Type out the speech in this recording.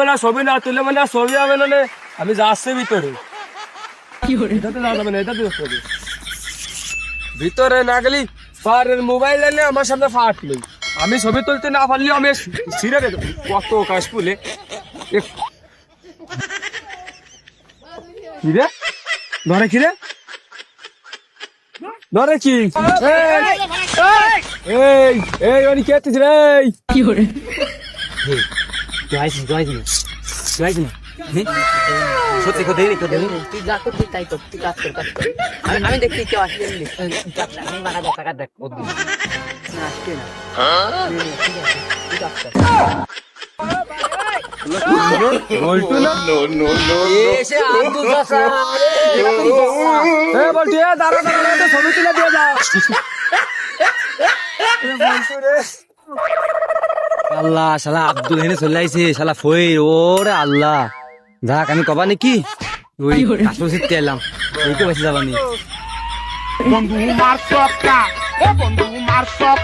বেলা ছবি না তুলে মানে ছবি হবে না, আমি যাচ্ছি ভিতরে। এটাতে যাওয়া যাবে না, এটাতে যেতে হবে। ভিতরে না গেলি ফারের মোবাইল এনে আমার সামনে ফাটলো, আমি ছবি তুলতে না পারলেও আমি ছিঁড়ে দেবো। কত কাশ ফুলে কিরে ধরে, কিরে ধরে কি এই এই অনি কে আছিস রে? কি করে সত্যি কথা দেরি করে তুই যা করছিস তাই কর, তুই কাজ কর, কাজ কর। আমি দেখছি কেউ আসলে আমি বাড়া টাকা দেখ না আসছে না। ঠিক আছে তুই কাজ কর। বলটু না এসে আব্দুল চাচা এ বলটু এ দাঁড়া দাঁড়া তো ছবি তুলে দিয়ে যা। আল্লাহ শালা আব্দুল হেনে চলে আইছে শালা ফই ওরে আল্লাহ যাক আমি কবা নাকি ওই কাশো সিটতে এলাম এই তো বেশি যাবানি বন্ধু মার সবটা, ও বন্ধু মার সব